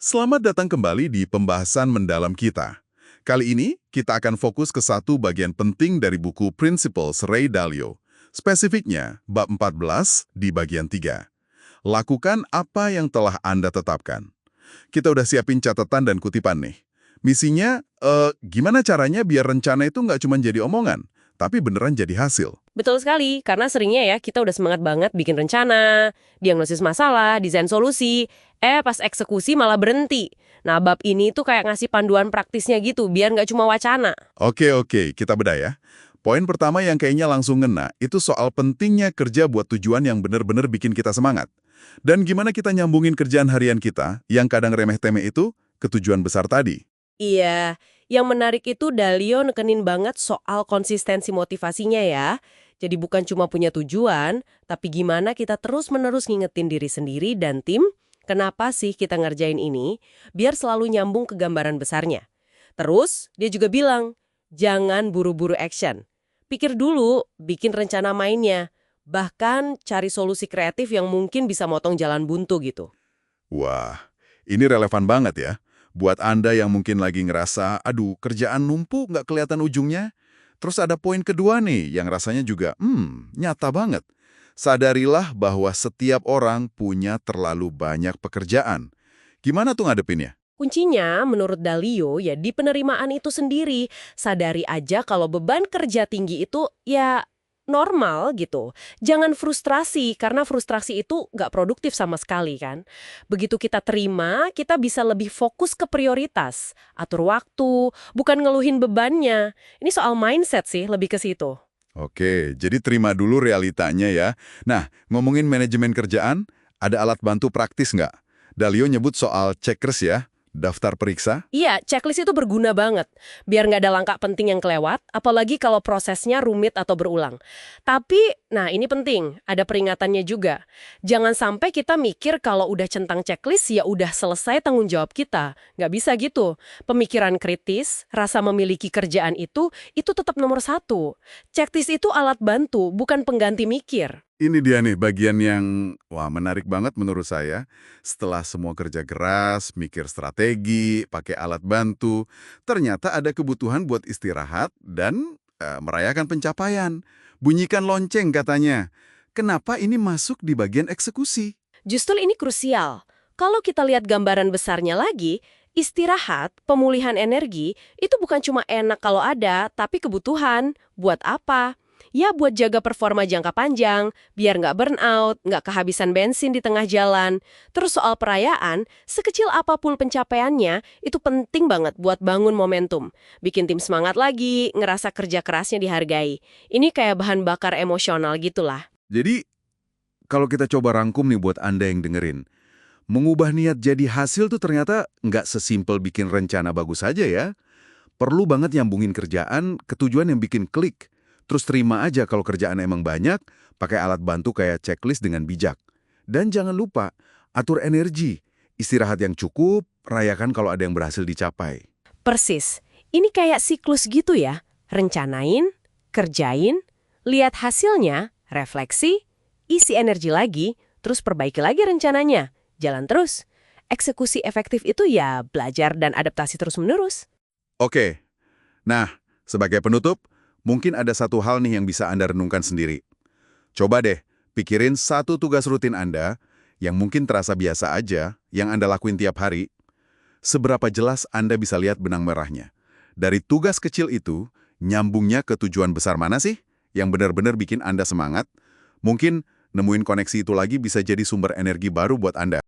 Selamat datang kembali di pembahasan mendalam kita. Kali ini, kita akan fokus ke satu bagian penting dari buku Principles Ray Dalio. Spesifiknya, bab 14 di bagian 3. Lakukan apa yang telah Anda tetapkan. Kita udah siapin catatan dan kutipan nih. Misinya, gimana caranya biar rencana itu nggak cuma jadi omongan, tapi beneran jadi hasil. Betul sekali, karena seringnya ya kita udah semangat banget bikin rencana, diagnosis masalah, desain solusi, pas eksekusi malah berhenti. Nah, bab ini tuh kayak ngasih panduan praktisnya gitu, biar nggak cuma wacana. Oke, kita bedah ya. Poin pertama yang kayaknya langsung ngena, itu soal pentingnya kerja buat tujuan yang bener-bener bikin kita semangat. Dan gimana kita nyambungin kerjaan harian kita, yang kadang remeh-temeh itu, ke tujuan besar tadi. Iya, yang menarik itu Dalio nekenin banget soal konsistensi motivasinya ya. Jadi bukan cuma punya tujuan, tapi gimana kita terus-menerus ngingetin diri sendiri dan tim, kenapa sih kita ngerjain ini, biar selalu nyambung ke gambaran besarnya. Terus, dia juga bilang, jangan buru-buru action. Pikir dulu, bikin rencana mainnya. Bahkan cari solusi kreatif yang mungkin bisa motong jalan buntu gitu. Wah, ini relevan banget ya. Buat Anda yang mungkin lagi ngerasa, aduh kerjaan numpuk nggak kelihatan ujungnya. Terus ada poin kedua nih yang rasanya juga, nyata banget. Sadarilah bahwa setiap orang punya terlalu banyak pekerjaan. Gimana tuh ngadepinnya? Kuncinya, menurut Dalio, ya di penerimaan itu sendiri. Sadari aja kalau beban kerja tinggi itu ya normal gitu. Jangan frustrasi, karena frustrasi itu nggak produktif sama sekali kan. Begitu kita terima, kita bisa lebih fokus ke prioritas. Atur waktu, bukan ngeluhin bebannya. Ini soal mindset sih, lebih ke situ. Oke, jadi terima dulu realitanya ya. Nah, ngomongin manajemen kerjaan, ada alat bantu praktis nggak? Dalio nyebut soal checkers ya, daftar periksa. Iya, checklist itu berguna banget. Biar nggak ada langkah penting yang kelewat, apalagi kalau prosesnya rumit atau berulang. Tapi, nah ini penting, ada peringatannya juga. Jangan sampai kita mikir kalau udah centang checklist, ya udah selesai tanggung jawab kita. Nggak bisa gitu. Pemikiran kritis, rasa memiliki kerjaan itu tetap nomor satu. Checklist itu alat bantu, bukan pengganti mikir. Ini dia nih bagian yang, wah menarik banget menurut saya. Setelah semua kerja keras, mikir strategi, pakai alat bantu, ternyata ada kebutuhan buat istirahat dan merayakan pencapaian. Bunyikan lonceng katanya. Kenapa ini masuk di bagian eksekusi? Justru ini krusial. Kalau kita lihat gambaran besarnya lagi, istirahat, pemulihan energi, itu bukan cuma enak kalau ada, tapi kebutuhan. Buat apa? Ya buat jaga performa jangka panjang, biar nggak burnout, nggak kehabisan bensin di tengah jalan. Terus soal perayaan, sekecil apapun pencapaiannya, itu penting banget buat bangun momentum. Bikin tim semangat lagi, ngerasa kerja kerasnya dihargai. Ini kayak bahan bakar emosional gitulah. Jadi, kalau kita coba rangkum nih buat Anda yang dengerin, mengubah niat jadi hasil tuh ternyata nggak sesimpel bikin rencana bagus aja ya. Perlu banget nyambungin kerjaan ke tujuan yang bikin klik. Terus terima aja kalau kerjaan emang banyak, pakai alat bantu kayak checklist dengan bijak. Dan jangan lupa, atur energi, istirahat yang cukup, rayakan kalau ada yang berhasil dicapai. Persis. Ini kayak siklus gitu ya. Rencanain, kerjain, lihat hasilnya, refleksi, isi energi lagi, terus perbaiki lagi rencananya. Jalan terus. Eksekusi efektif itu ya belajar dan adaptasi terus-menerus. Oke, nah sebagai penutup, mungkin ada satu hal nih yang bisa Anda renungkan sendiri. Coba deh, pikirin satu tugas rutin Anda yang mungkin terasa biasa aja, yang Anda lakuin tiap hari. Seberapa jelas Anda bisa lihat benang merahnya? Dari tugas kecil itu, nyambungnya ke tujuan besar mana sih yang benar-benar bikin Anda semangat? Mungkin nemuin koneksi itu lagi bisa jadi sumber energi baru buat Anda.